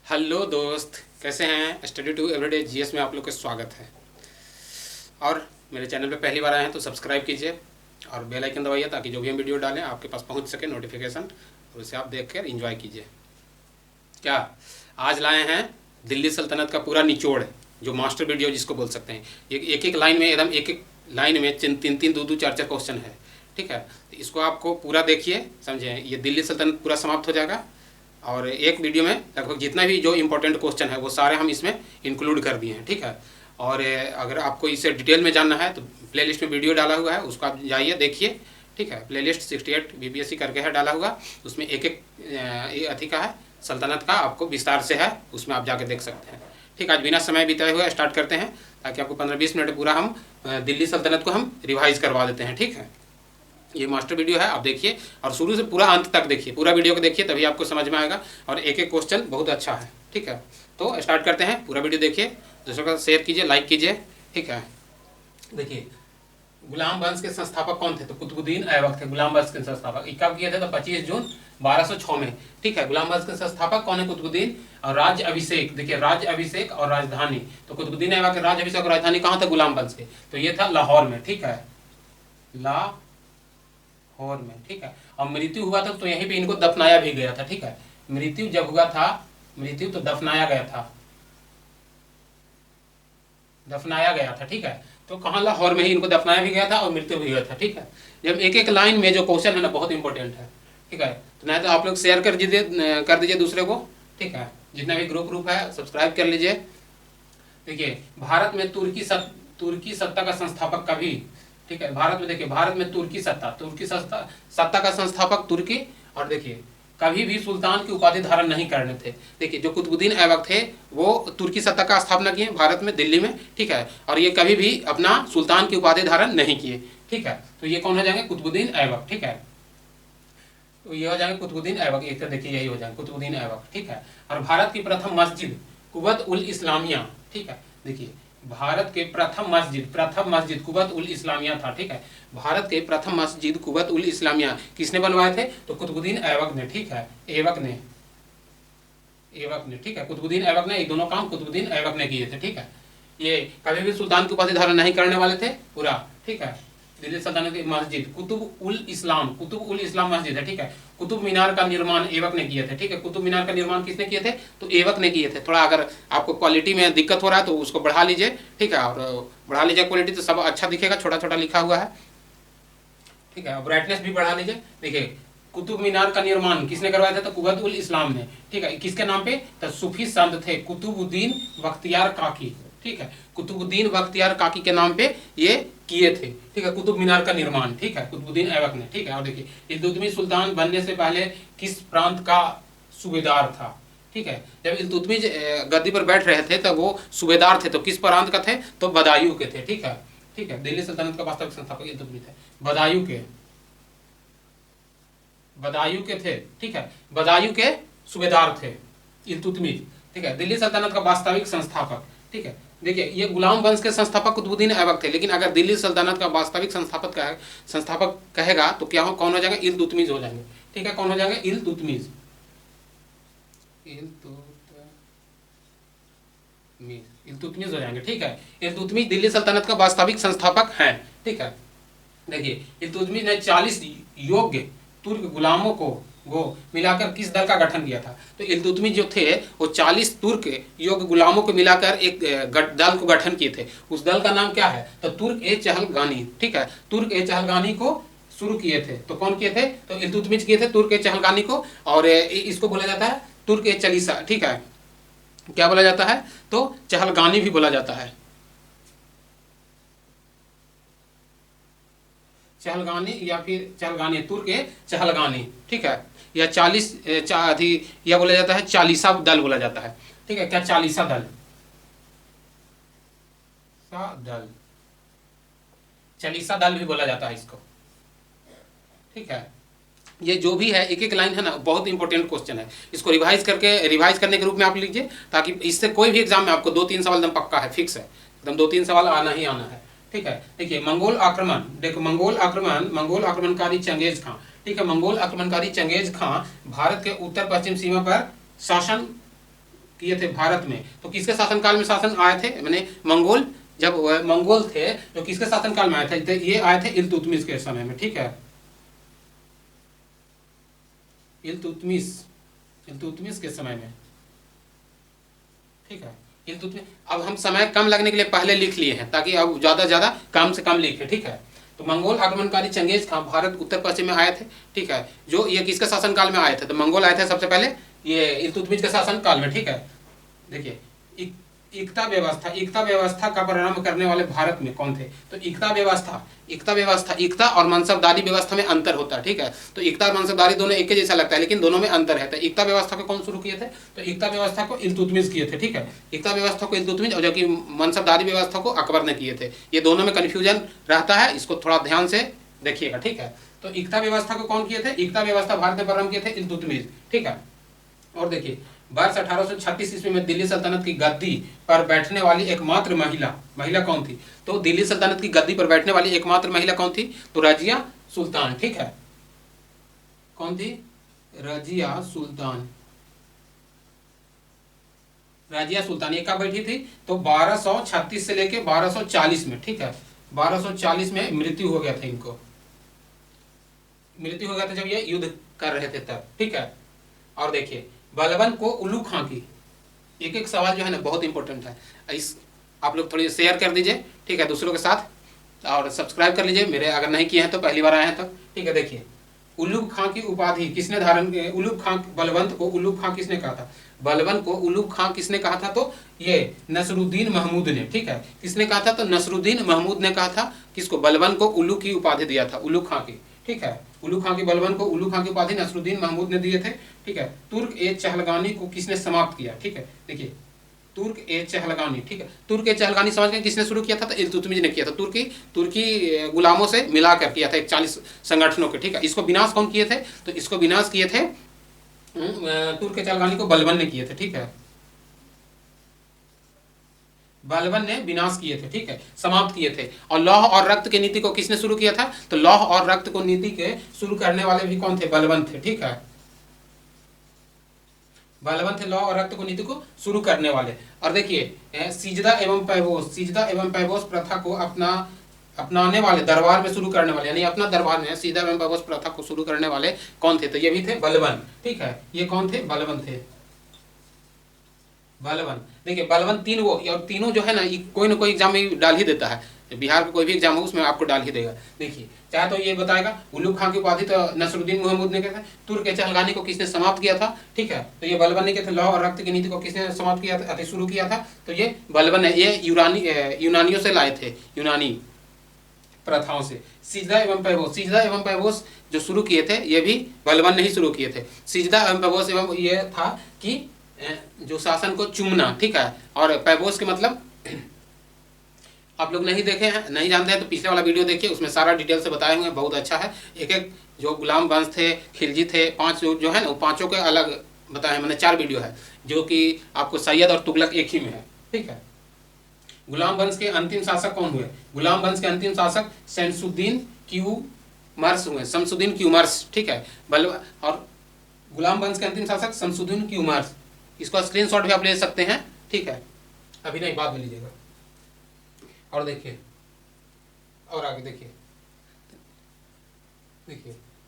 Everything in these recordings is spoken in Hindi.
हेलो दोस्त, कैसे हैं। स्टडी टू एवरीडे जीएस में आप लोग का स्वागत है। और मेरे चैनल पे पहली बार आए हैं तो सब्सक्राइब कीजिए और बेल आइकन दबाइए ताकि जो भी हम वीडियो डालें आपके पास पहुंच सके नोटिफिकेशन, और उसे आप देख कर इंजॉय कीजिए। क्या आज लाए हैं दिल्ली सल्तनत का पूरा निचोड़, जो मास्टर वीडियो जिसको बोल सकते हैं। एक एक लाइन में एकदम एक एक लाइन में तीन तीन दो दो चार चार क्वेश्चन है। ठीक है, तो इसको आपको पूरा देखिए, समझे। ये दिल्ली सल्तनत पूरा समाप्त हो जाएगा और एक वीडियो में लगभग जितना भी जो इम्पोर्टेंट क्वेश्चन है वो सारे हम इसमें इंक्लूड कर दिए हैं। ठीक है, और अगर आपको इसे डिटेल में जानना है तो प्लेलिस्ट में वीडियो डाला हुआ है, उसको आप जाइए देखिए। ठीक है, प्लेलिस्ट 68 बीपीएससी करके है डाला हुआ, उसमें एक एक अथी का है, सल्तनत का आपको विस्तार से है, उसमें आप जाके देख सकते हैं। ठीक है, आज बिना समय बिताए हुए स्टार्ट करते हैं ताकि आपको 15-20 मिनट पूरा हम दिल्ली सल्तनत को हम रिवाइज करवा देते हैं। ठीक है, ये मास्टर वीडियो है, आप देखिए और शुरू से पूरा अंत तक देखिए, पूरा वीडियो को देखिए तभी आपको समझ में आएगा, और एक एक क्वेश्चन बहुत अच्छा है। ठीक है, तो स्टार्ट करते हैं। पूरा वीडियो देखिए, दूसरों का शेयर कीजिए, लाइक कीजिए। ठीक है, देखिए गुलाम वंश के संस्थापक कौन थे? तो कुतुबुद्दीन ऐबक थे गुलाम वंश के संस्थापक। कब किए थे? तो 25 जून 1206 में। ठीक है, गुलाम वंश के संस्थापक कौन है? कुतुबुद्दीन। और राज्य अभिषेक, देखिए राज्य अभिषेक और राजधानी, तो कुतुबुद्दीन ऐबक के राज्य अभिषेक और राजधानी कहाँ था गुलाम वंश के? तो ये था लाहौर में। ठीक है, लाहौर में। ठीक है, और मृत्यु हुआ था तो यहीं पे इनको दफनाया भी गया था। ठीक है, मृत्यु जब हुआ था, मृत्यु तो दफनाया गया था, दफनाया गया था। ठीक है, तो कहाँ? लाहौर में ही इनको दफनाया भी गया था और मृत्यु भी हुआ था। ठीक है, जब एक एक लाइन में जो क्वेश्चन है ना बहुत इंपॉर्टेंट है। ठीक है, तो नहीं तो आप लोग शेयर कर दीजिए दूसरे को। ठीक है, जितना भी ग्रुप है सब्सक्राइब कर लीजिए। देखिए भारत में तुर्की सत्ता का संस्थापक कभी? ठीक है, भारत में देखिए, भारत में तुर्की सत्ता का संस्थापक तुर्की। और देखिए कभी भी सुल्तान की उपाधि धारण नहीं करने थे। देखिए जो कुतुबुद्दीन ऐबक थे वो तुर्की सत्ता का स्थापना किए भारत में, दिल्ली में। ठीक है, और ये कभी भी अपना सुल्तान की उपाधि धारण नहीं किए। ठीक है, तो ये कौन हो जाएंगे? कुतुबुद्दीन ऐबक। ठीक है, तो ये हो जाएंगे कुतुबुद्दीन ऐबक, एक तो देखिए यही हो जाएंगे कुतुबुद्दीन ऐबक। ठीक है, और भारत की प्रथम मस्जिद कुवत उल इस्लामिया। ठीक है, देखिए भारत के प्रथम मस्जिद कुवत उल इस्लामिया था। ठीक है, भारत के प्रथम मस्जिद कुवत उल इस्लामिया किसने बनवाए थे? तो कुतुबुद्दीन ऐबक ने। ठीक है, ऐबक ने। ठीक है, कुतुबुद्दीन ऐबक ने, ये दोनों काम कुतुबुद्दीन ऐबक ने किए थे। ठीक है, ये कभी भी सुल्तान की उपाधि धारण नहीं करने वाले थे पूरा। ठीक है, दिल्ली सल्तनत की मस्जिद कुतुब उल इस्लाम मस्जिद है। ठीक है, कुतुब मीनार का निर्माण ऐबक ने किए थे। ठीक है, कुतुब मीनार का निर्माण किसने किए थे? तो ऐबक ने किए थे। थोड़ा अगर आपको क्वालिटी में दिक्कत हो रहा है तो उसको बढ़ा लीजिए। ठीक है, और बढ़ा लीजिए क्वालिटी तो सब अच्छा दिखेगा, छोटा छोटा लिखा हुआ है। ठीक है, ब्राइटनेस भी बढ़ा लीजिए। देखिए कुतुब मीनार का निर्माण किसने करवाया था? तो कुवत उल इस्लाम ने। ठीक है, किसके नाम पे? तो सूफी संत थे कुतुबुद्दीन बख्तियार काकी। ठीक है, कुतुबुद्दीन बख्तियार काकी के नाम पे ये किए थे। ठीक है, कुतुब मीनार का निर्माण। ठीक है, कुतुबुद्दीन ऐबक ने। ठीक है, और देखिए इल्तुतमिश सुल्तान बनने से पहले किस प्रांत का सूबेदार था? ठीक है, जब इल्तुतमिश गद्दी पर बैठ रहे थे तब वो सूबेदार थे, तो किस प्रांत का थे? तो बदायूं के थे। ठीक है, ठीक है, दिल्ली सल्तनत का वास्तविक संस्थापक इल्तुतमिश थे, बदायूं के थे। ठीक है, बदायूं के सूबेदार थे इल्तुतमिश। ठीक है, दिल्ली सल्तनत का वास्तविक संस्थापक। ठीक है, देखिए ये गुलाम वंश के संस्थापक कुतुबुद्दीन ऐबक थे, लेकिन अगर दिल्ली सल्तनत का वास्तविक संस्थापक कहेगा तो क्या कौन हो जाएगा? इल्तुतमिश हो जाएंगे। ठीक है, कौन हो जाएंगे? इल्तुतमिश हो जाएंगे। ठीक है, इल्तुतमिश दिल्ली सल्तनत का वास्तविक संस्थापक है। ठीक है, देखिए इल्तुतमिश ने 40 योग्य तुर्क गुलामों को मिलाकर किस दल का गठन किया था? तो इल्तुतमिश जो थे वो 40 तुर्क योग्य गुलामों को मिलाकर एक दल को गठन किए थे। उस दल का नाम क्या है? तो तुर्क ए चहलगानी। ठीक है, तुर्क ए चहलगानी को शुरू किए थे। तो कौन किए थे? तो इल्तुतमिश किए थे तुर्क ए चहलगानी को, और इसको बोला जाता है तुर्क ए चलीसा। ठीक है, क्या बोला जाता है? तो चहलगानी भी बोला जाता है, चहलगानी या फिर चहलगानी, तुर्क ए चहलगानी। ठीक है, या 40 यह बोला जाता है चालीसा दल बोला जाता है। ठीक है, क्या? चालीसा दल, चालीसा दल भी बोला जाता है इसको। ठीक है, ये जो भी है एक एक लाइन है ना बहुत इंपॉर्टेंट क्वेश्चन है, इसको रिवाइज करने के रूप में आप लीजिए, ताकि इससे कोई भी एग्जाम में आपको 2-3 सवाल एकदम पक्का है, फिक्स है, एकदम 2-3 सवाल आना ही आना है। ठीक है, देखिए मंगोल आक्रमण, देखो मंगोल आक्रमणकारी चंगेज खां। ठीक है, मंगोल आक्रमणकारी चंगेज खां भारत के उत्तर पश्चिम सीमा पर शासन किए थे भारत में, तो किसके शासनकाल में शासन आए थे, मैंने मंगोल, जब मंगोल थे तो किसके शासनकाल में आए थे, तो ये आए थे इल्तुतमिश के समय में, ठीक है, इल्तुतमिश के समय में, ठीक है, इल्तुतमिश। अब हम समय कम लगने के लिए पहले लिख लिए हैं ताकि अब ज़्यादा से ज़्यादा कम से कम लिखे, ठीक है। तो मंगोल आक्रमणकारी चंगेज खां भारत उत्तर पश्चिम में आए थे, ठीक है, जो ये किसके शासनकाल में आए थे, तो मंगोल आए थे सबसे पहले ये इल्तुतमिश के शासनकाल में, ठीक है। देखिए एकता व्यवस्था का प्रारंभ करने वाले भारत में कौन थे, तो एकता और मनसबदारी व्यवस्था में अंतर होता है, ठीक है। तो एकता और मनसबदारी दोनों एक ही जैसा लगता है लेकिन दोनों में अंतर है। तो एकता व्यवस्था को कौन शुरू किए थे, तो एकता व्यवस्था को इल्तुतमिश किए थे, ठीक है, एकता व्यवस्था को इल्तुतमिश, और जबकि मनसबदारी व्यवस्था को अकबर ने किए थे। ये दोनों में कन्फ्यूजन रहता है, इसको थोड़ा ध्यान से देखिएगा, ठीक है। तो एकता व्यवस्था को कौन किए थे, एकता व्यवस्था भारत में प्रारंभ किए थे इल्तुतमिश, ठीक है। और देखिए वर्ष 1836 ईस्वी में दिल्ली सल्तनत की गद्दी पर बैठने वाली एकमात्र महिला कौन थी, तो दिल्ली सल्तनत की गद्दी पर बैठने वाली एकमात्र महिला कौन थी, तो रजिया सुल्तान, ठीक है, कौन थी, रजिया सुल्तान। रजिया सुल्तान ये कब बैठी थी, तो 1236 से लेके 1240 में, ठीक है, 1240 में मृत्यु हो गया था, इनको मृत्यु हो गया था जब ये युद्ध कर रहे थे तब, ठीक है। और देखिए बलबन को उल्लू खां की, एक एक सवाल जो है ना बहुत इंपॉर्टेंट है, इस आप लोग थोड़ी शेयर कर दीजिए, ठीक है, दूसरों के साथ, और सब्सक्राइब कर लीजिए मेरे, अगर नहीं किए हैं तो पहली बार आए हैं तो, ठीक है। देखिए उल्लूक खां की उपाधि किसने धारण, उल्लूक खां, बलवंत को उल्लूक खां किसने कहा था, बलबन को उल्लूक खां किसने कहा था, तो ये नसरुद्दीन महमूद ने, ठीक है, किसने कहा था, तो नसरुद्दीन महमूद ने कहा था, किसको, बलबन को उल्लू की उपाधि दिया था, उल्लू खां की, ठीक है, उल्लू खां की, बलबन को उल्लू खां की उपाधि नसरुद्दीन महमूद ने दिए थे, ठीक है। तुर्क ए चहलगानी को किसने समाप्त किया, ठीक है, देखिए तुर्क ए चहलगानी, ठीक है, तुर्क ए चहलगानी समझ गए किसने शुरू किया था, तो इल्तुतमिश ने किया था, तुर्की गुलामों से मिलाकर किया था 41 संगठनों के, ठीक है। इसको विनाश कौन किए थे, तो इसको विनाश किए थे तुर्क ए चहलगानी को बलबन ने किए थे, ठीक है, बलबन ने विनाश किए थे, ठीक है, समाप्त किए थे। और लौह और रक्त की नीति को किसने शुरू किया था, तो लौह और रक्त को नीति के शुरू करने वाले भी कौन थे, बलबन थे, ठीक है, बलबन थे लौह और रक्त को नीति को शुरू करने वाले। और देखिए सिजदा एवं पैबोस प्रथा को अपनाने वाले, दरबार में शुरू करने वाले, यानी अपना दरबार में सिजदा एवं पैबोस प्रथा को शुरू करने वाले कौन थे, तो ये भी थे बलबन, ठीक है, ये कौन थे, बलबन थे, बलबन। देखिए बलबन तीन वो, और तीनों जो है ना कोई ना कोई एग्जाम में डाल ही देता है, बिहार का कोई भी एग्जाम हो उसमें आपको डाल ही देगा। देखिए चाहे तो ये बताएगा उल्लू खां की उपाधि तो नसरुद्दीन महमूद ने किया था, तुर्क ए चहलगानी को किसने समाप्त किया था, ठीक है, तो ये बलबन ने किया था। लौह और रक्त की नीति को किसने समाप्त किया था, शुरू किया था, तो ये बलबन है, ये यूनानियों से लाए थे, यूनानी प्रथाओं से। सिजदा एवं पैबोस जो शुरू किए थे ये भी बलबन ने ही शुरू किए थे। सिजदा एवं पैबोस एवं ये था कि जो शासन को चूमना, ठीक है, और पैबोस के मतलब आप लोग नहीं देखे हैं, नहीं जानते हैं तो पिछले वाला वीडियो देखिए, उसमें सारा डिटेल से बताए हुए हैं, बहुत अच्छा है। एक एक जो गुलाम वंश थे, खिलजी थे, 5 जो है ना, वो पांचों के अलग बताए, मैंने 4 वीडियो है जो कि आपको सैयद और तुगलक एक ही में है, ठीक है। गुलाम वंश के अंतिम शासक कौन हुए, गुलाम वंश के अंतिम शासक शमसुद्दीन क्यूमर्स हुए, शमसुद्दीन क्यूमर्स, ठीक है, और गुलाम वंश के अंतिम शासक शमसुद्दीन क्यूमर्स, इसका स्क्रीनशॉट भी आप ले सकते हैं, ठीक है, अभी नहीं बाद में लीजिएगा। और देखिए और आगे देखिए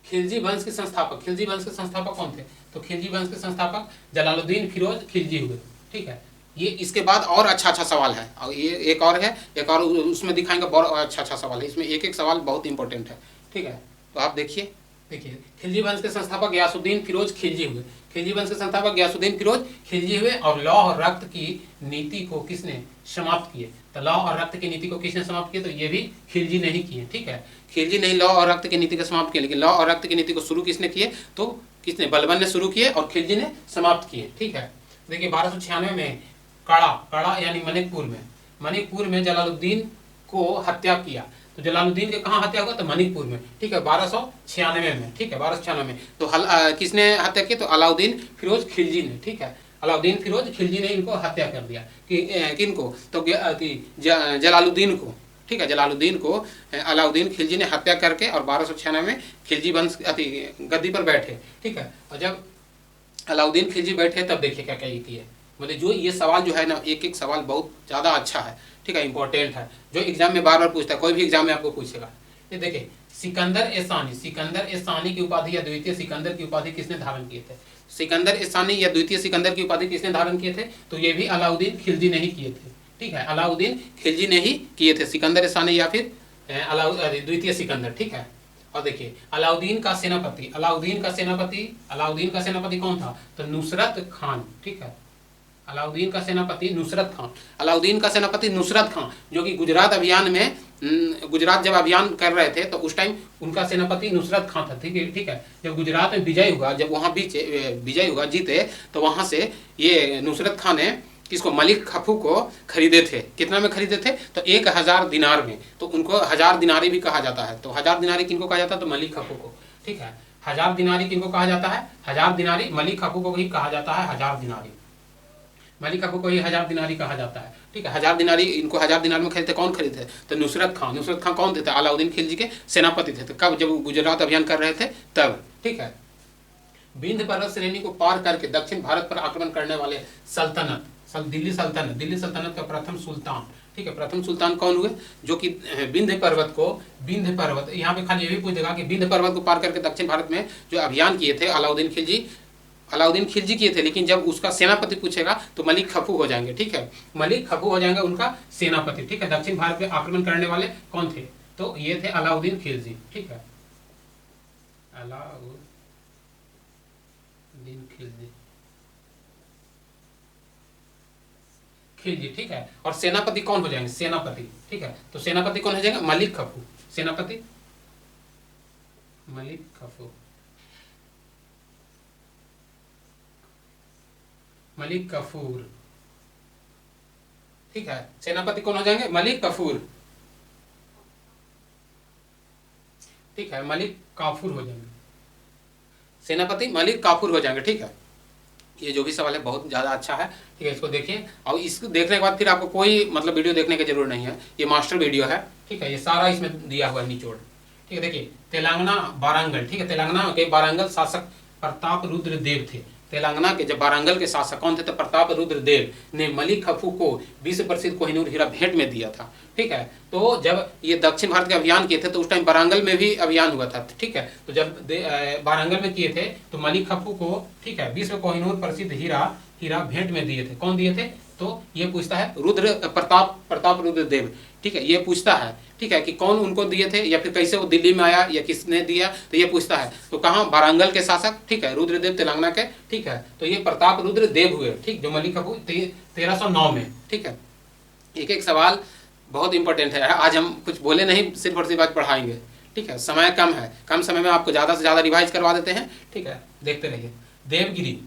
खिलजी वंश के संस्थापक कौन थे, तो खिलजी वंश के संस्थापक जलालुद्दीन फिरोज खिलजी हुए, ठीक है। ये इसके बाद और अच्छा सवाल है, और ये एक और उसमें दिखाएंगे, बहुत अच्छा सवाल है, इसमें एक एक सवाल बहुत इंपॉर्टेंट है, ठीक है। तो आप देखिए खिलजी वंश के संस्थापक गयासुद्दीन फिरोज खिलजी हुए, खिलजी वंश के संस्थापक गयासुद्दीन फिरोज खिलजी हुए। और लौह और रक्त की नीति को किसने समाप्त किए, तो लौह और रक्त की नीति को किसने समाप्त किया, तो ये भी खिलजी ने ही किए, ठीक है, खिलजी ने लौह और रक्त की नीति को समाप्त किया, लेकिन लौह और रक्त की नीति को शुरू किसने किए, तो किसने, बलबन ने शुरू किए और खिलजी ने समाप्त किए, ठीक है। देखिए 1296 में कड़ा यानी मणिपुर में जलालुद्दीन को हत्या किया, तो जलालुद्दीन के कहाँ हत्या हुआ, तो मणिपुर में, ठीक है, 1296 में, ठीक है, 1296 में। तो किसने हत्या की, तो अलाउद्दीन फिरोज खिलजी ने, ठीक है, अलाउद्दीन फिरोज खिलजी ने इनको हत्या कर दिया, किनको, तो जलालुद्दीन को, ठीक है, जलालुद्दीन को अलाउद्दीन खिलजी ने हत्या करके, और 1296 में खिलजी वंश गद्दी पर बैठे, ठीक है। और जब अलाउद्दीन खिलजी बैठे तब देखिए क्या क्या किए, मतलब जो ये सवाल जो है ना, एक एक सवाल बहुत ज़्यादा अच्छा है, ठीक है, इंपॉर्टेंट है, जो एग्जाम में बार बार पूछता है, कोई भी एग्जाम में आपको पूछेगा। ये देखिए, सिकंदर ए सानी की उपाधि या द्वितीय सिकंदर की उपाधि किसने धारण किए थे? सिकंदर ए सानी या द्वितीय सिकंदर की उपाधि किसने धारण किए थे? तो ये भी अलाउद्दीन खिलजी ने ही किए थे, ठीक है, अलाउद्दीन खिलजी ने ही किए थे, सिकंदर ए सानी या फिर द्वितीय सिकंदर, ठीक है। और देखिए, अलाउद्दीन का सेनापति कौन था? तो नुसरत खान, ठीक है, अलाउद्दीन का सेनापति नुसरत खान, जो कि गुजरात अभियान में, गुजरात जब अभियान कर रहे थे तो उस टाइम उनका सेनापति नुसरत खान था, ठीक है। जब गुजरात में विजय हुआ, जब वहाँ विजय हुआ, जीते, तो वहाँ से ये नुसरत खान ने किसको? मलिक खफू को खरीदे थे। कितना में खरीदे थे? तो 1000 दिनार में। तो उनको 1000 दिनारी भी कहा जाता है। तो 1000 दिनारी किनको कहा जाता है? तो मलिक खफू को, ठीक है। 1000 दिनारी किनको कहा जाता है? 1000 दिनारी मलिक खफू को ही कहा जाता है। 1000 दिनारी मलिक खफू को ही 1000 दिनारी कहा जाता है, ठीक है। 1000 दिनारी, इनको 1000 दिनार में खरीदते, कौन खरीदे? तो नुसरत खान कौन थे? अलाउद्दीन खिलजी के सेनापति थे। तो कब? जब गुजरात अभियान कर रहे थे तब, ठीक है। विंध्य पर्वत श्रेणी को पार करके दक्षिण भारत पर आक्रमण करने वाले दिल्ली सल्तनत का प्रथम सुल्तान, ठीक है, प्रथम सुल्तान कौन हुए? जो कि विंध्य पर्वत, यहाँ पे खाली ये भी पूछ देगा कि विंध्य पर्वत को पार करके दक्षिण भारत में जो अभियान किए थे अलाउद्दीन खिलजी किए थे। लेकिन जब उसका सेनापति पूछेगा तो मलिक खफू हो जाएंगे, ठीक है, मलिक खफू हो जाएंगे उनका सेनापति, ठीक है। दक्षिण भारत में आक्रमण करने वाले कौन थे? तो ये थे अलाउद्दीन खिलजी, ठीक है, अलाउद्दीन खिलजी, ठीक है। और सेनापति कौन हो जाएंगे? सेनापति, ठीक है। तो सेनापति कौन हो जाएगा? मलिक खफू, सेनापति मलिक खफू, मलिक कफूर, ठीक है। सेनापति कौन हो जाएंगे? मलिक कफूर, ठीक है, मलिक काफूर हो जाएंगे, सेनापति मलिक काफूर हो जाएंगे, ठीक है। ये जो भी सवाल है बहुत ज़्यादा अच्छा है, ठीक है, इसको देखिए। और इसको देखने के बाद फिर आपको कोई मतलब वीडियो देखने की जरूरत नहीं है, ये मास्टर वीडियो है, ठीक है, ये सारा इसमें दिया हुआ है निचोड़, ठीक है। देखिए, तेलंगाना वारंगल, ठीक है, तेलंगाना के वारंगल शासक प्रताप रुद्र देव थे। तेलंगाना के जब वारंगल के शासक कौन थे? तो प्रताप रुद्र देव ने मलिक खफू को विश्व प्रसिद्ध कोहिनूर हीरा भेंट में दिया था, ठीक है। तो जब ये दक्षिण भारत के अभियान किए थे तो उस टाइम वारंगल में भी अभियान हुआ था, ठीक है। तो जब वारंगल में किए थे तो मलिक खफू को, ठीक है, विश्व कोहिनूर प्रसिद्ध हीरा भेंट में दिए थे। कौन दिए थे? तो ये पूछता है प्रताप रुद्र देव, ठीक है, ये पूछता है, ठीक है, कि कौन उनको दिए थे या फिर कैसे वो दिल्ली में आया या किसने दिया, तो ये पूछता है। तो कहाँ? वारंगल के शासक, ठीक है, रुद्रदेव तेलंगाना के, ठीक है। तो ये प्रताप रुद्र देव हुए, ठीक, जो मलिक खफू 1309 में, ठीक है। एक एक सवाल बहुत इंपॉर्टेंट है। आज हम कुछ बोले नहीं, सिर्फ और सिर्फ आज पढ़ाएंगे, ठीक है। समय कम है, कम समय में आपको ज़्यादा से ज़्यादा रिवाइज करवा देते हैं, ठीक है, देखते रहिए। देवगिरी,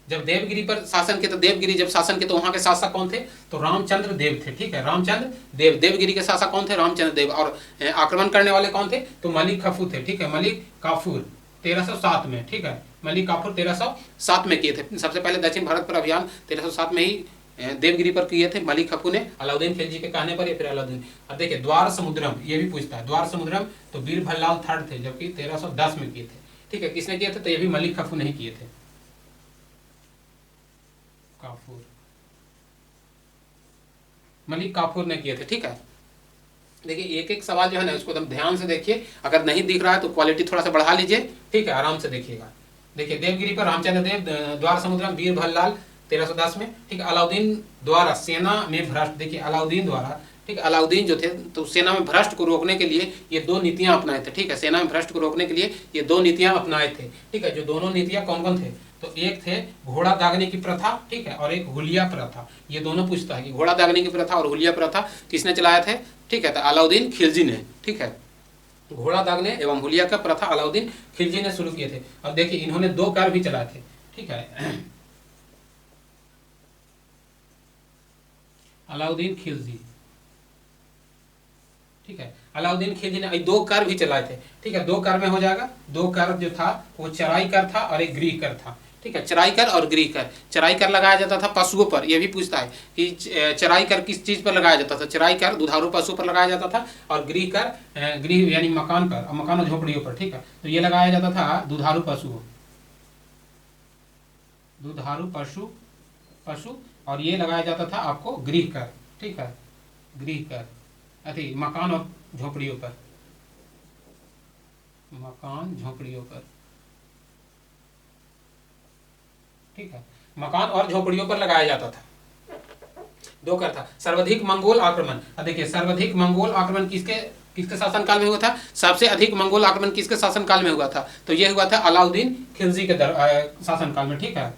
जब देवगिरी पर शासन किए तो देवगिरी जब शासन किए तो वहाँ के शासक कौन थे? तो रामचंद्र देव थे, ठीक है, रामचंद्र देव। देवगिरी के शासक कौन थे? रामचंद्र देव। और आक्रमण करने वाले कौन थे? तो मलिक खफू थे, ठीक है, मलिक काफूर 1307 में, ठीक है, मलिक काफूर 1307 में किए थे। सबसे पहले दक्षिण भारत पर अभियान 1307 में ही देवगिरी पर किए थे मलिक खफू ने, अलाउद्दीन खिलजी के कहने पर, या फिर अलाउद्दीन। अब देखिए, द्वार समुद्रम, ये भी पूछता है, द्वार समुद्रम तो बीरबललाल थर्ड थे, जबकि 1310 में किए थे, ठीक है। किसने किए थे? तो ये भी मलिक खफू नहीं किए थे, मलिक काफूर ने किए थे, ठीक है। देखिए, एक एक सवाल जो है ना उसको एकदम ध्यान से देखिए, अगर नहीं दिख रहा है तो क्वालिटी थोड़ा सा बढ़ा लीजिए, ठीक है, आराम से देखिएगा। देखिए, देवगिरी पर रामचंद्र देव, द्वार समुद्रम बीरबललाल 1310 में, ठीक है। अलाउद्दीन द्वारा सेना में भ्रष्ट, देखिए अलाउद्दीन द्वारा, ठीक है, अलाउद्दीन जो थे तो सेना में भ्रष्ट को रोकने के लिए ये 2 नीतियां अपनाए थे, ठीक है, सेना में भ्रष्ट को रोकने के लिए ये 2 नीतियां अपनाए थे, ठीक है। जो दोनों नीतियां कौन कौन थे? तो एक थे घोड़ा दागने की प्रथा, ठीक है, और एक हुलिया प्रथा। ये दोनों पूछता है कि घोड़ा दागने की प्रथा और हुलिया प्रथा किसने चलाए थे, ठीक है, तो अलाउद्दीन खिलजी ने, ठीक है। घोड़ा दागने एवं हुलिया का प्रथा अलाउद्दीन खिलजी ने शुरू किए थे। और देखिए, इन्होंने 2 कर भी चलाए थे, ठीक है, अलाउद्दीन खिलजी, ठीक है, अलाउद्दीन खिलजी ने 2 कर भी चलाए थे, ठीक है। 2 कर में हो जाएगा, 2 कर जो था वो चराई कर था और एक गृह कर था, ठीक है, चराई कर और गृह कर। चराई कर लगाया जाता था पशुओं पर, यह भी पूछता है कि चराई कर किस चीज पर लगाया जाता था? चराई कर दुधारू पशु पर लगाया जाता था, और गृह कर गृह यानी मकान पर, मकान और झोपड़ियों पर, ठीक है। तो ये लगाया जाता था दुधारू पशु पशु, और ये लगाया जाता था आपको गृह कर, ठीक है, गृह कर, अति मकान और झोपड़ियों पर, मकान झोपड़ियों पर, ठीक है, मकान और झोपड़ियों पर लगाया जाता था। दो कर था। सर्वाधिक मंगोल आक्रमण, देखिए सर्वाधिक मंगोल आक्रमण किसके किसके शासनकाल में हुआ था? सबसे अधिक मंगोल आक्रमण किसके शासनकाल में हुआ था? तो यह हुआ था अलाउद्दीन खिलजी के शासनकाल में, ठीक है,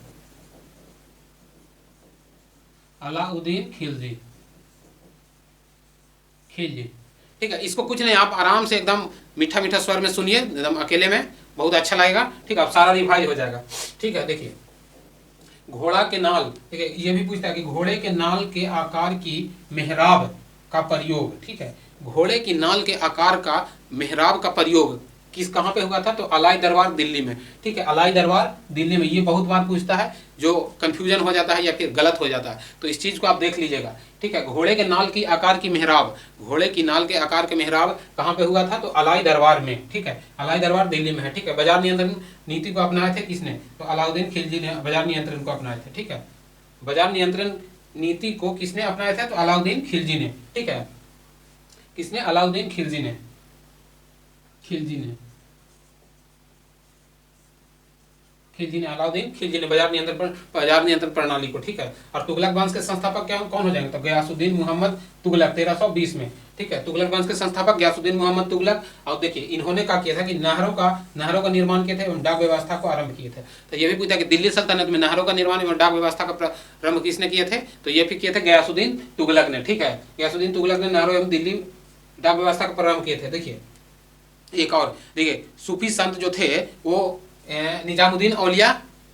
अलाउद्दीन खिलजी, खिलजी, ठीक है। इसको कुछ नहीं, आप आराम से एकदम मीठा मीठा स्वर में सुनिए, एकदम अकेले में, बहुत अच्छा लगेगा, ठीक है, अब सारा रिवाइज हो जाएगा, ठीक है। देखिए घोड़ा के नाल, ठीक है, ये भी पूछता है कि घोड़े के नाल के आकार की मेहराब का प्रयोग, ठीक है, घोड़े की नाल के आकार का मेहराब का प्रयोग किस कहाँ पे हुआ था? तो अलाई दरबार दिल्ली में, ठीक है, अलाई दरबार दिल्ली में। ये बहुत बार पूछता है, जो कंफ्यूजन हो जाता है या फिर गलत हो जाता है, तो इस चीज को आप देख लीजिएगा, ठीक है। घोड़े के नाल की आकार की मेहराब, घोड़े की नाल के आकार के मेहराब कहाँ पे हुआ था? तो अलाई दरबार में, ठीक है, अलाई दरबार दिल्ली में है, ठीक है। बाजार नियंत्रण नीति को अपनाए थे किसने? तो अलाउद्दीन खिलजी ने बाजार नियंत्रण को अपनाए थे, ठीक है। बाजार नियंत्रण नीति को किसने अपनाया था? तो अलाउद्दीन खिलजी ने, ठीक है, किसने? अलाउद्दीन खिलजी ने, खिलजी ने, खिलजी ने, अलाउद्दीन खिलजी ने बाजार नियंत्रण प्रणाली को, ठीक है। और तुगलक वंश के संस्थापक क्या कौन हो जाएंगे? तो गयासुद्दीन मोहम्मद तुगलक 1320 में, ठीक है, तुगलक वंश के संस्थापक गयासुद्दीन मोहम्मद तुगलक। और देखिए इन्होंने क्या किया था कि नहरों का निर्माण किए थे एवं डाक व्यवस्था को आरंभ किए थे। तो ये भी पूछा कि दिल्ली सल्तनत में नहरों का निर्माण एवं डाक व्यवस्था का प्रारंभ किसने किए थे? तो ये भी किए थे गयासुद्दीन तुगलक ने, ठीक है, गयासुद्दीन तुगलक ने नहरों एवं दिल्ली डाक व्यवस्था का प्रारंभ किए थे। देखिए एक और, देखिए सूफी संत जो थे वो निजामुद्दीन औलिया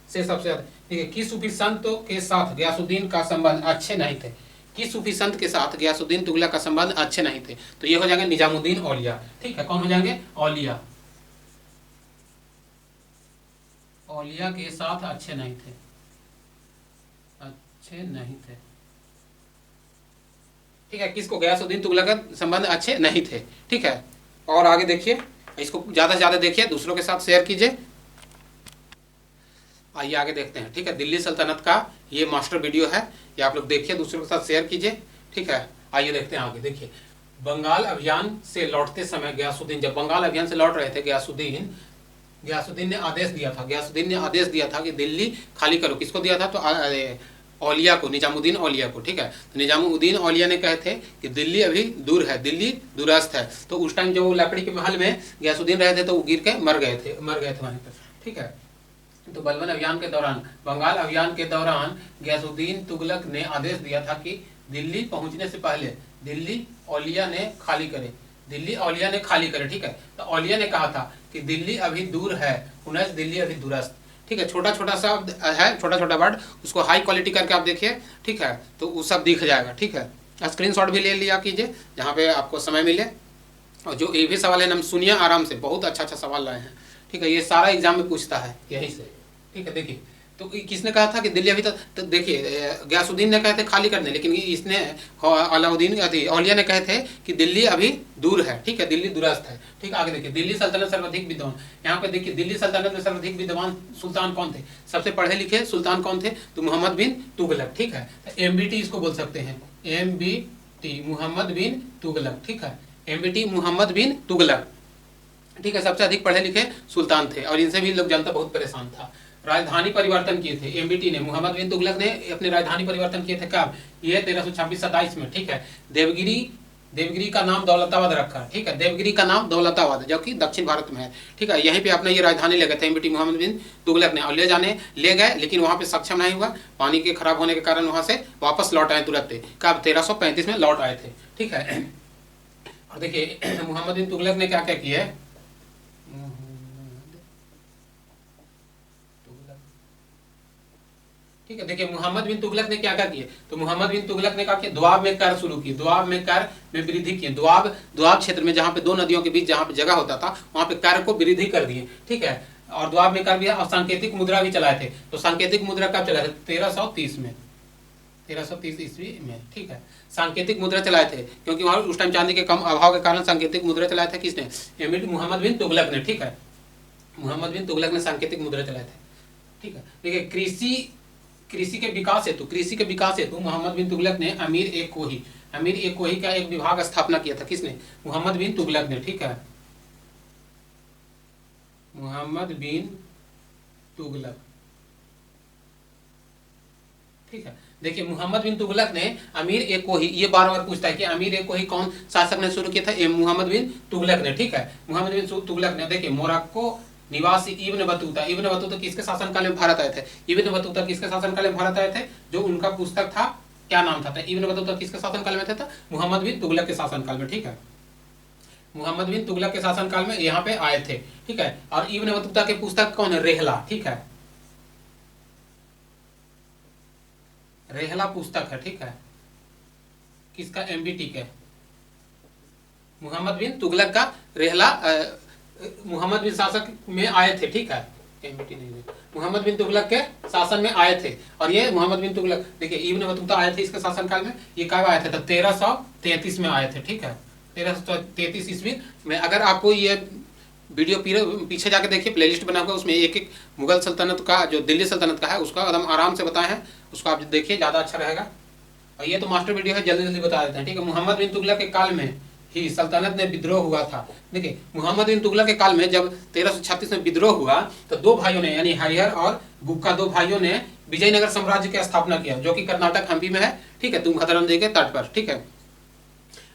से सबसे ज्यादा, ठीक है, किस सूफी संत के साथ गयासुद्दीन का संबंध अच्छे नहीं थे? किस सूफी संत के साथ गयासुद्दीन तुगलक का संबंध अच्छे नहीं थे? तो ये हो जाएंगे निजामुद्दीन औलिया, ठीक है, कौन हो जाएंगे? औलिया, औलिया के साथ अच्छे नहीं थे, अच्छे नहीं थे, ठीक है, किसको? गयासुद्दीन तुगलक का संबंध अच्छे नहीं थे, ठीक है। और आगे देखिए, इसको ज्यादा से ज्यादा देखिए, दूसरों के साथ शेयर कीजिए। आइए आगे देखते हैं, ठीक है। दिल्ली सल्तनत का ये मास्टर वीडियो है, ये आप लोग देखिए, दूसरों के साथ शेयर कीजिए, ठीक है। आइए देखते हैं आगे। देखिए बंगाल अभियान से लौटते समय गयासुद्दीन, जब बंगाल अभियान से लौट रहे थे गयासुद्दीन ने आदेश दिया था, गयासुद्दीन ने आदेश दिया था कि दिल्ली खाली करो। किसको दिया था? तो औलिया को, निजामुद्दीन औलिया को, ठीक है। तो निजामुद्दीन औलिया ने कहे थे कि दिल्ली अभी दूर है, दिल्ली दूरस्थ है। तो उस टाइम जो लकड़ी के महल में गयासुद्दीन रहे थे तो वो गिर के मर गए थे वहीं पर, ठीक है। तो बलबन अभियान के दौरान, बंगाल अभियान के दौरान गयासुद्दीन तुगलक ने आदेश दिया था कि दिल्ली पहुंचने से पहले दिल्ली औलिया ने खाली करे, दिल्ली औलिया ने खाली करे, ठीक है। तो औलिया ने कहा था कि दिल्ली अभी दूर है, पुनः दिल्ली अभी दूरस्थ, ठीक है। छोटा छोटा सा है, छोटा छोटा वर्ड, उसको हाई क्वालिटी करके आप देखिए, ठीक है, तो वो सब दिख जाएगा, ठीक है। स्क्रीनशॉट भी ले लिया कीजिए जहाँ पे आपको समय मिले। और जो ये भी सवाल है ना, हम सुनिए आराम से, बहुत अच्छा सवाल लाए हैं, ठीक है। ये सारा एग्जाम में पूछता है यहीं से, ठीक है। देखिए तो किसने कहा था कि दिल्ली अभी तक, तो देखिए गयासुद्दीन ने कहे थे खाली करने, लेकिन इसने अलाउद्दीन औलिया ने कहे थे कि दिल्ली अभी दूर है, ठीक है, दिल्ली दूरस्थ है, ठीक। आगे देखिए दिल्ली सल्तनत सर्वाधिक विद्वान, यहाँ पे देखिए दिल्ली सल्तनत में सर्वाधिक विद्वान सुल्तान कौन थे? सबसे पढ़े लिखे सुल्तान कौन थे? तो मोहम्मद बिन तुगलक, ठीक है। MBT इसको बोल सकते हैं, MBT मोहम्मद बिन तुगलक, ठीक है, MBT मोहम्मद बिन तुगलक, ठीक है। सबसे अधिक पढ़े लिखे सुल्तान थे और इनसे भी लोग जनता बहुत परेशान था। राजधानी परिवर्तन किए थे MBT ने, मोहम्मद बिन तुगलक ने अपने राजधानी परिवर्तन किए थे कब? ये 1326-27 में, ठीक है। देवगिरी का नाम दौलताबाद रखा, ठीक है, देवगिरी का नाम दौलताबाद, जो कि दक्षिण भारत में है, ठीक है। यहीं पे अपने ये राजधानी ले गए थे MBT मोहम्मद बिन तुगलक ने, और ले गए, लेकिन वहाँ पे सक्षम नहीं हुआ, पानी के खराब होने के कारण वहाँ से वापस लौट आए तुरंत, कब? 1335 में लौट आए थे, ठीक है। और देखिए मोहम्मद बिन तुगलक ने क्या क्या किया है, ठीक है। देखिए मोहम्मद बिन तुगलक ने क्या क्या किए, तो मोहम्मद बिन तुगलक ने क्या किया? द्वाब में कर शुरू की, द्वाब में कर में वृद्धि की, द्वाब क्षेत्र में जहाँ पे दो नदियों के बीच जहाँ पे जगह होता था वहाँ पे कर को वृद्धि कर दिए, ठीक है। और द्वाब में कर भी, और सांकेतिक मुद्रा भी चलाए थे। तो सांकेतिक मुद्रा कब चलाए थे? 1330 में, 1330 ईस्वी में, ठीक है। सांकेतिक मुद्रा चलाए थे क्योंकि वहाँ उस टाइम चांदी के कम अभाव के कारण सांकेतिक मुद्रा चलाए थे किसने? मोहम्मद बिन तुगलक ने, ठीक है, मोहम्मद बिन तुगलक ने सांकेतिक मुद्रा चलाए थे, ठीक है। देखिए कृषि के विकास हेतु मोहम्मद बिन तुगलक ने अमीर ए कोही का एक विभाग स्थापना किया था। किसने? मोहम्मद बिन तुगलक ने। ठीक है, मोहम्मद बिन तुगलक। ठीक है, देखिए मोहम्मद बिन तुगलक ने अमीर ए कोही, ये बार बार पूछता है कि अमीर ए कोही कौन शासक ने शुरू किया था? मोहम्मद बिन तुगलक ने। ठीक है, मोहम्मद बिन तुगलक ने। देखिए मोरक्को निवासी इब्न बतूता किसके शासनकाल में भारत आए थे? इब्न बतूता किसके शासनकाल में भारत आए थे? जो उनका पुस्तक था, क्या नाम था? इब्न बतूता किसके शासनकाल में था? मोहम्मद बिन तुगलक के शासनकाल में। ठीक है, मोहम्मद बिन तुगलक के शासनकाल में यहाँ पे आए थे। ठीक है, और इब्न बतूता के पुस्तक कौन है? रेहला। ठीक है, रेहला पुस्तक है। ठीक है, किसका? एमबीटी के, मोहम्मद बिन तुगलक का रेहला मोहम्मद बिन शासक में आए थे। ठीक है, एमबीटी नहीं, मोहम्मद बिन तुगलक के शासन में आए थे। और ये मोहम्मद बिन तुगलक, देखिए इब्न बतूता आए थे इसके शासनकाल में। ये कब आए थे? तो 1333 में आए थे। ठीक है, 1333 ईस्वी में। अगर आपको ये वीडियो पीछे जाके देखिए, प्लेलिस्ट बना हुआ, उसमें एक एक मुगल सल्तनत का, जो दिल्ली सल्तनत का है, उसका एकदम आराम से बताए हैं, उसको आप देखिए, ज़्यादा अच्छा रहेगा। और ये तो मास्टर वीडियो है, जल्दी जल्दी बता देते हैं। ठीक है, मोहम्मद बिन तुगलक के काल में ही सल्तनत में विद्रोह हुआ था। देखिए मोहम्मद बिन तुगलक के काल में जब 1336 में विद्रोह हुआ तो दो भाइयों ने, यानी हरिहर और बुक्का, दो भाइयों ने विजयनगर साम्राज्य की स्थापना किया, जो कि कर्नाटक हम्पी में है। ठीक है, तुंगभद्रा नदी के तट पर। ठीक है,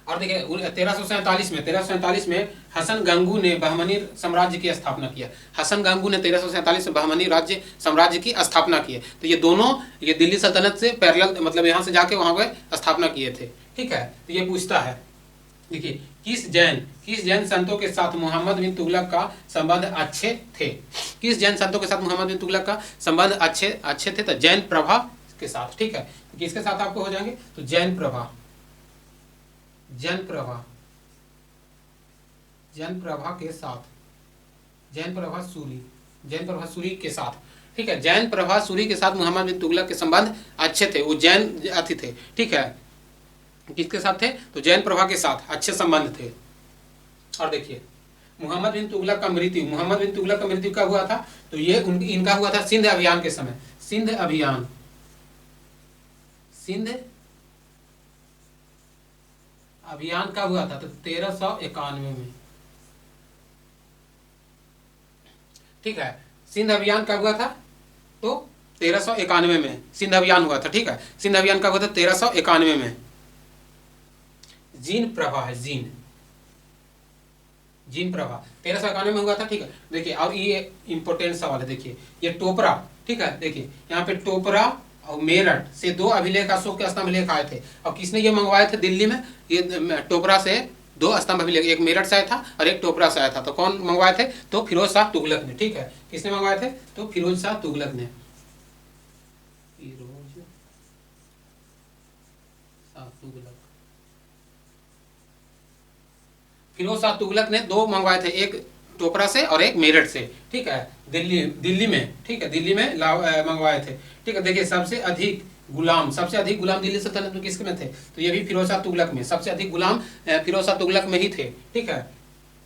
और देखिए 1347 में हसन गंगू ने बहमनी साम्राज्य की स्थापना किया। हसन गंगू ने 1347 में बहमनी राज्य साम्राज्य की स्थापना की। तो ये दोनों, ये दिल्ली सल्तनत से पैरेलल, मतलब यहाँ से जाके वहाँ पे स्थापना किए थे। ठीक है, तो ये पूछता है, देखिए किस जैन संतों के साथ मोहम्मद बिन तुगलक का संबंध अच्छे थे? किस जैन संतों के साथ मोहम्मद बिन तुगलक का संबंध अच्छे थे? तो जैन प्रभा के साथ। ठीक है, तो किसके साथ आपको हो जाएंगे? तो जैन प्रभा के साथ, जैन प्रभा सूरी के साथ। ठीक है, जैन प्रभा सूरी के साथ मोहम्मद बिन तुगलक के संबंध अच्छे थे, वो जैन अति थे। ठीक है, किसके साथ थे? तो जैन प्रभा के साथ अच्छे संबंध थे। और देखिए मोहम्मद बिन तुगलक का मृत्यु कब हुआ था? तो ये इनका हुआ था सिंध अभियान के समय। सिंध अभियान कब हुआ था? तो 1391 में। ठीक है, सिंध अभियान कब हुआ था? तो 1391 में सिंध अभियान हुआ था। ठीक है, सिंध अभियान कब हुआ था? 1391 में। जीन प्रभा 1391 में हुआ था। ठीक है, देखिए और ये इंपोर्टेंट सवाल है। देखिए ये टोपरा, ठीक है, देखिए यहाँ पे टोपरा और मेरठ से दो अभिलेख, अशोक के स्तंभ लेख आए थे। और किसने ये मंगवाए थे दिल्ली में? ये टोपरा से दो स्तंभ अभिलेख, एक मेरठ से आया था और एक टोपरा से आया था। तो कौन मंगवाए थे? तो फिरोज शाह तुगलक ने। ठीक है, किसने मंगवाए थे? तो फिरोज शाह तुगलक ने। फिरोज शाह तुगलक ने दो मंगवाए थे, एक टोपरा से और एक मेरठ से। ठीक है, दिल्ली में। ठीक है, दिल्ली में मंगवाए थे। ठीक है, देखिए सबसे अधिक गुलाम दिल्ली सल्तनत में किसके में थे? तो ये भी फिरोज शाह तुगलक में। सबसे अधिक गुलाम फिरोज शाह तुगलक में ही थे। ठीक है,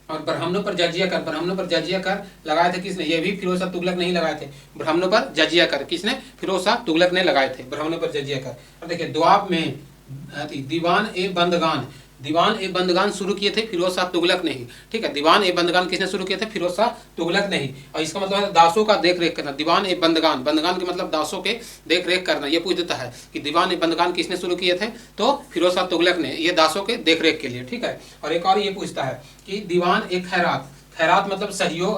और ब्राह्मणों पर जजिया कर लगाए थे किसने? ये भी फिरोज शाह तुगलक नहीं लगाए थे। ब्राह्मणों पर जजिया कर किसने? फिरोज शाह तुगलक ने लगाए थे, ब्राह्मणों पर जजिया कर। और देखिए द्वाब में दीवान ए बंदगान शुरू किए थे फिरोज शाह तुगलक ने ही। ठीक है, दीवान ए बंदगान किसने शुरू किए थे? फिरोज शाह तुगलक ने ही। और इसका मतलब है दासों का देख रेख करना। दीवान ए बंदगान के मतलब दासों के देख रेख करना। ये पूछ देता है कि दीवान ए बंदगान किसने शुरू किए थे? तो फिरोज शाह तुगलक ने, ये दासों के देख रेख के लिए। ठीक है, और एक और ये पूछता है कि दीवान ए खैरात मतलब सहयोग,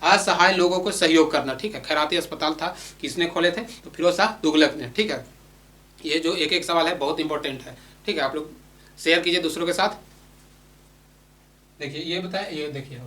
असहाय लोगों को सहयोग करना। ठीक है, खैराती अस्पताल था, किसने खोले थे? तो फिरोज शाह तुगलक ने। ठीक है, ये जो एक सवाल है बहुत इंपॉर्टेंट है। ठीक है, आप लोग शेयर कीजिए दूसरों के साथ। देखिए ये बताएं, ये देखिए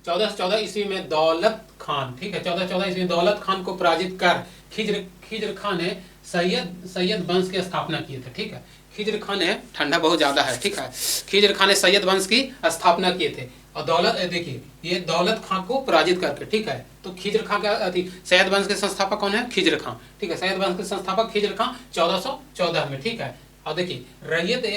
1414 ईस्वी में दौलत खान, ठीक है, 1414 ईस्वी में दौलत खान को पराजित कर खिज्र खान ने सैयद वंश की स्थापना किए थे। ठीक है, खिज्र खान ने, ठंडा बहुत ज्यादा है। ठीक है, खिज्र खान ने सैयद वंश की स्थापना किए थे। और देखिए ये दौलत खान को पराजित करके। ठीक है, तो खिज्र खान का सैयद वंश के संस्थापक कौन है? खिज्र खान। ठीक है, सैयद वंश के संस्थापक खिज्र खान 1414 में। ठीक है, और देखिए रैयत ए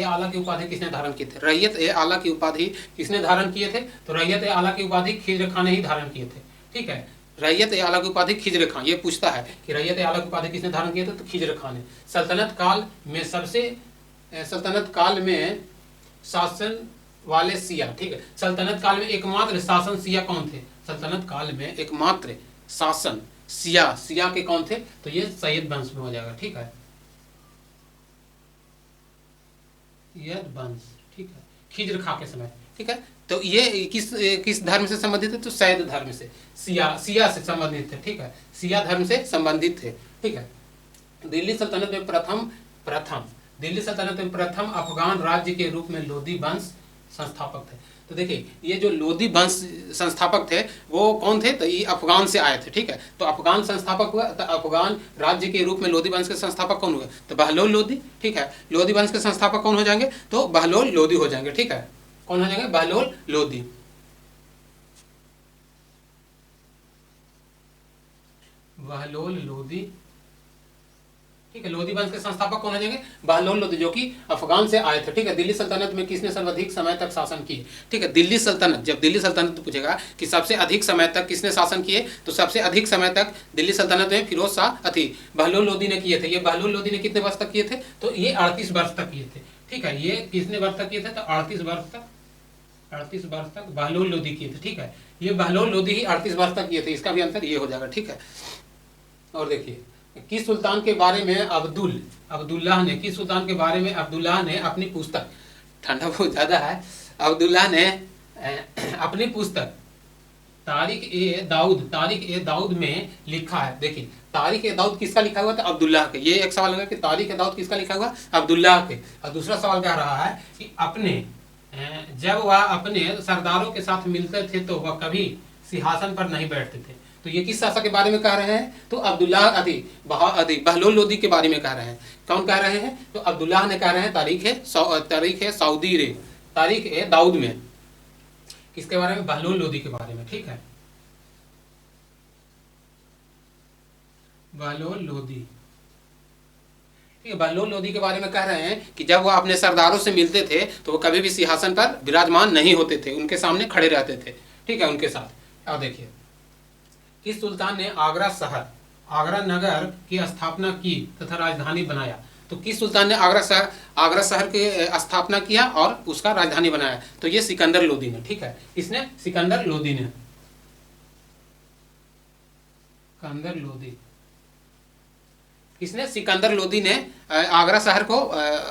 आला की उपाधि किसने धारण की थे? रैयत ए आला की उपाधि किसने धारण किए थे? तो रैयत ए आला की उपाधि खिज्र खान ने ही धारण किए थे। ठीक है, रैयत ए आला की उपाधि खिजर खां, ये पूछता है कि रैयत ए आला की उपाधि किसने धारण किया था, तो खिजर खां ने। सल्तनत काल में शासन वाले सिया, ठीक है, सल्तनत काल में एकमात्र शासन सिया कौन थे, सल्तनत काल में एकमात्र शासन सिया के कौन थे, तो ये सैयद वंश में हो जाएगा, ठीक है, सैयद वंश, ठीक है, खिजर खां के समय, ठीक है। तो ये किस धर्म से संबंधित है, तो सैयद धर्म से, सिया से संबंधित थे, ठीक है, सिया धर्म से संबंधित थे, ठीक है। दिल्ली सल्तनत में प्रथम अफगान राज्य के रूप में लोधी वंश संस्थापक थे। तो देखिए ये जो लोधी वंश संस्थापक थे वो कौन थे, तो ये अफगान से आए थे, ठीक है। तो अफगान संस्थापक हुआ, तो अफगान राज्य के रूप में लोधी वंश के संस्थापक कौन हुए, तो बहलोल लोधी, ठीक है। लोधी वंश के संस्थापक कौन हो जाएंगे, तो बहलोल लोधी हो जाएंगे, ठीक है, कौन हो जाएंगे, बहलोल लोधी। बहलोल लोधी, ठीक है। लोधी वंश के संस्थापक कौन हो जाएंगे, बहलोल लोधी, जो कि अफगान से आए थे, ठीक है। दिल्ली सल्तनत में किसने सर्वाधिक समय तक शासन किए, ठीक है। दिल्ली सल्तनत, जब दिल्ली सल्तनत पूछेगा कि सबसे अधिक समय तक किसने शासन किए, तो सबसे अधिक समय तक दिल्ली सल्तनत में फिरोज शाह बहलोल लोधी ने किए थे। ये बहलोल लोधी ने कितने वर्ष तक किए थे, तो ये 38 वर्ष तक किए थे, ठीक है। ये कितने वर्ष तक किए थे, तो 38 वर्ष तक बहलोल लोधी किए थे, ठीक है। ये बहलोल लोधी ही 38 वर्ष तक किए थे, इसका भी आंसर ये हो जाएगा, ठीक है। और देखिए किस सुल्तान के बारे में अब्दुल्लाह ने अपनी पुस्तक, ठंडा बहुत ज़्यादा है, अब्दुल्लाह ने अपनी पुस्तक तारीख ए दाऊद में लिखा है। देखिए तारीख ए दाऊद किसका लिखा हुआ था, अब्दुल्लाह के। ये एक सवाल होगा कि तारीख ए दाऊद किसका लिखा हुआ, अब्दुल्लाह के। और दूसरा सवाल कह रहा है कि जब वह अपने सरदारों के साथ मिलते थे तो वह कभी सिंहासन पर नहीं बैठते थे। तो ये किस शासक के बारे में कह रहे हैं, तो अब्दुल्लाह बहलोल लोधी के बारे में कह रहे हैं। कौन कह रहे हैं, तो अब्दुल्लाह ने कह रहे हैं तारीख ए दाऊद में, किसके बारे में, बहलोल लोधी के बारे में, ठीक है, बहलोल लोधी, ठीक है। बहलोल लोधी के बारे में कह रहे हैं कि जब वह अपने सरदारों से मिलते थे तो वो कभी भी सिंहासन पर विराजमान नहीं होते थे, उनके सामने खड़े रहते थे, ठीक है, उनके साथ। अब देखिए किस सुल्तान ने आगरा नगर की स्थापना की तथा राजधानी बनाया, तो किस सुल्तान ने आगरा शहर की स्थापना किया और उसका राजधानी बनाया, तो ये सिकंदर लोधी ने, ठीक है। इसने सिकंदर लोधी ने, किसने, सिकंदर लोधी ने आगरा शहर को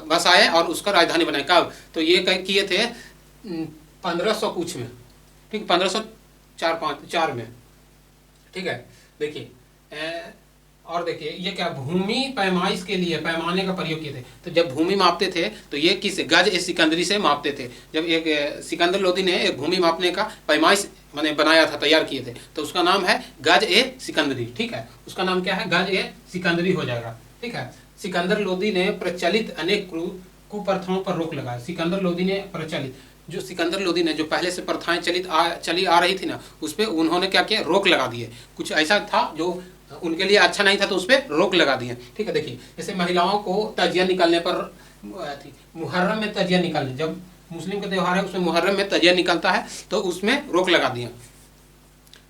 बसाया और उसका राजधानी बनाया। कब, तो ये किए थे 1500 कुछ में, ठीक, 1504 में, ठीक है। देखिए और देखिए ये क्या, भूमि पैमाइश के लिए पैमाने का प्रयोग किए थे। तो जब भूमि मापते थे तो ये किस गज ए सिकंदरी से मापते थे। जब एक सिकंदर लोधी ने एक भूमि मापने का पैमाइश मैंने बनाया था, तैयार किए थे, तो उसका नाम है गज ए सिकंदरी, ठीक है। उसका नाम क्या है, गज ए सिकंदरी हो जाएगा, ठीक है। सिकंदर लोधी ने प्रचलित अनेक कुप्रथाओं पर रोक लगाई। सिकंदर लोधी ने जो पहले से प्रथाएं चली आ रही थी ना, उस पर उन्होंने क्या किया, रोक लगा दिए। कुछ ऐसा था जो उनके लिए अच्छा नहीं था तो उस पर रोक लगा दिए, ठीक है। देखिए जैसे महिलाओं को तजिया निकालने पर, मुहर्रम में तजिया निकालने, जब मुस्लिम का त्यौहार है उसमें मुहर्रम में तजिया निकलता है तो उसमें रोक लगा दिया,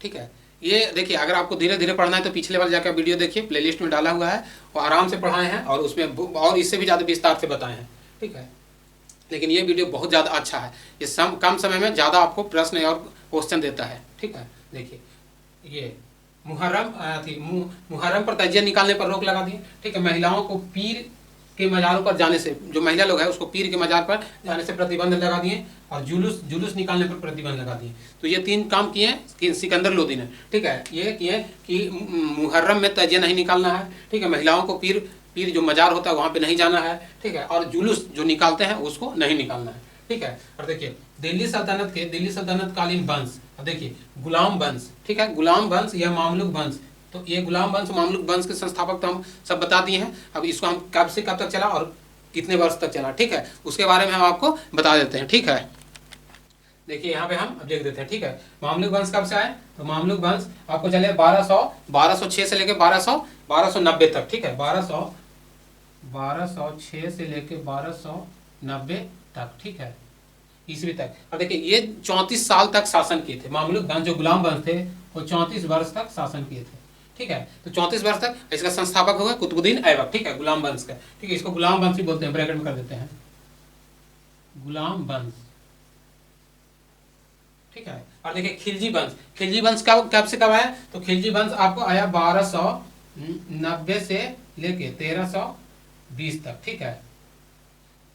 ठीक है। ये देखिए अगर आपको धीरे धीरे पढ़ना है तो पिछले वाले जाकर वीडियो देखिए, प्लेलिस्ट में डाला हुआ है, और आराम से पढ़ाए हैं और उसमें और इससे भी ज़्यादा विस्तार से बताए हैं, ठीक है। लेकिन ये वीडियो बहुत ज़्यादा अच्छा है, ये कम समय में ज़्यादा आपको प्रश्न और क्वेश्चन देता है, ठीक है। देखिए ये मुहर्रम पर तजिया निकालने पर रोक लगा दिए, ठीक है। महिलाओं को पीर के मज़ारों पर जाने से, जो महिला लोग हैं उसको पीर के मज़ार पर जाने से प्रतिबंध लगा दिए, और जुलूस निकालने पर प्रतिबंध लगा दिए। तो ये 3 काम किए कि सिकंदर लोधी ने, ठीक है। ये किए कि मुहर्रम में तजिया नहीं निकालना है, ठीक है। महिलाओं को पीर जो मज़ार होता है वहाँ पे नहीं जाना है, ठीक है। और जुलूस जो निकालते हैं उसको नहीं निकालना है, ठीक है। और देखिए दिल्ली सल्तनत कालीन वंश, देखिए गुलाम वंश, ठीक है, गुलाम वंश या मामलुक वंश। तो ये गुलाम वंश मामलुक वंश के संस्थापक तो हम सब बता दिए हैं। अब इसको हम कब से कब तक चला और कितने वर्ष तक चला, ठीक है, उसके बारे में हम आपको बता देते हैं, ठीक है। देखिए यहाँ पे हम अब देख देते हैं, ठीक है। मामलुक वंश कब से आए, तो मामलुक वंश आपको चले 1206 से लेके 1290 तक, ठीक है। 1206 से लेके 1290 तक, ठीक है। ईस्वी तक। और देखिए ये 34 साल तक शासन किए थे। मामलुक वंश जो गुलाम वंश थे वो 34 वर्ष तक शासन किए थे। ठीक है, तो 34 वर्ष तक। इसका संस्थापक होगा कुतुबुद्दीन ऐबक। ठीक है, गुलाम वंश का। ठीक है, इसको गुलाम वंश भी बोलते हैं, ब्रैकेट में कर देते हैं गुलाम वंश। ठीक है, और देखिए खिलजी वंश। खिलजी वंश कब से कब आया? तो खिलजी वंश आपको आया 1290 से लेके 1320 तक। ठीक है,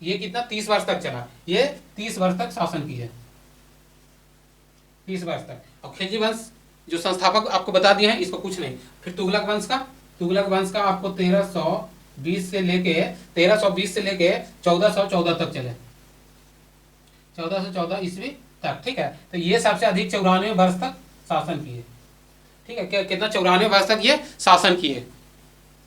ये कितना 30 वर्ष तक चला। ये 30 वर्ष तक शासन किए, 30 वर्ष तक। और खिलजी वंश जो संस्थापक आपको बता दिए हैं, इसको कुछ नहीं। फिर तुगलक वंश का, तुगलक वंश का आपको 1320 से लेके 1414 तक चले, 1414 ईस्वी तक। ठीक है, तो ये सबसे अधिक 94 वर्ष तक शासन किए। ठीक है, कितना 94 वर्ष तक ये शासन किए।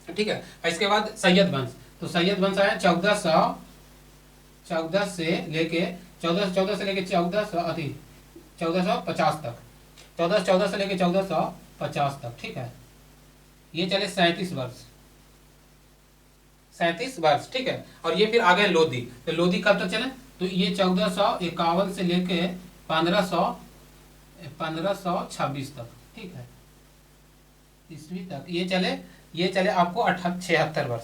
ठीक है, इसके बाद सैयद वंश। तो सैयद वंश आया 1414 से लेके 1414 से लेके 1450 तक, 1414 से लेके 1450 तक। ठीक है, ये चले 37 वर्ष, 37 वर्ष। ठीक है, और ये फिर आ गए लोधी। तो लोधी कब तक चले? तो ये 1451 से लेके 1526 तक। ठीक है, ईस्वी तक ये चले आपको 76 वर्ष।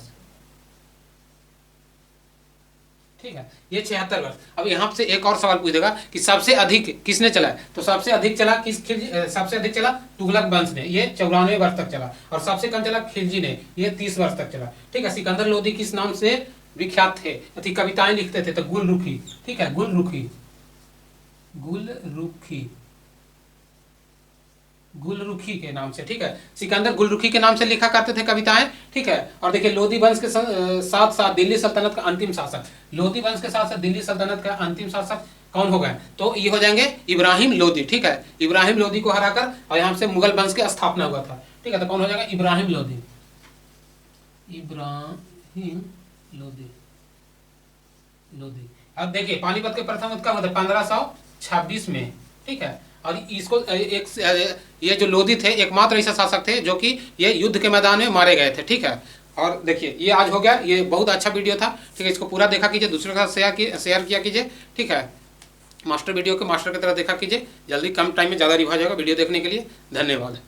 ठीक है, ये 76 वर्ष। अब यहाँ से एक और सवाल पूछ देगा कि सबसे अधिक किसने चला है? तो सबसे अधिक चला सबसे अधिक चला तुगलक वंश ने, ये 94 वर्ष तक चला। और सबसे कम चला खिलजी ने, ये 30 वर्ष तक चला। ठीक है, सिकंदर लोधी किस नाम से विख्यात थे? अति कविताएं लिखते थे, तो गुलरुखी। ठीक है, गुलरुखी, गुलरुखी, गुलरुखी के नाम से। ठीक है, सिकंदर गुलरुखी के नाम से लिखा करते थे कविताएं। ठीक है, और देखिए लोधी वंश के साथ साथ दिल्ली सल्तनत का अंतिम शासक, लोधी वंश के साथ साथ दिल्ली सल्तनत का अंतिम शासक कौन हो गए? तो ये हो जाएंगे इब्राहिम लोधी। ठीक है, इब्राहिम लोधी को हराकर और यहाँ से मुगल वंश की स्थापना हुआ था। ठीक है, तो कौन हो जाएगा? इब्राहिम लोधी, इब्राहिम लोधी, लोधी। अब देखिए पानीपत के प्रथम युद्ध कब हुआ था? 1526 में। ठीक है, और इसको ये जो लोधी थे एकमात्र ऐसा शासक थे जो कि ये युद्ध के मैदान में मारे गए थे। ठीक है, और देखिए ये आज हो गया। ये बहुत अच्छा वीडियो था। ठीक है, इसको पूरा देखा कीजिए, दूसरों के साथ शेयर किया कीजिए। ठीक है, मास्टर वीडियो को मास्टर की तरह देखा कीजिए। जल्दी कम टाइम में ज़्यादा रिवाइज होगा। वीडियो देखने के लिए धन्यवाद।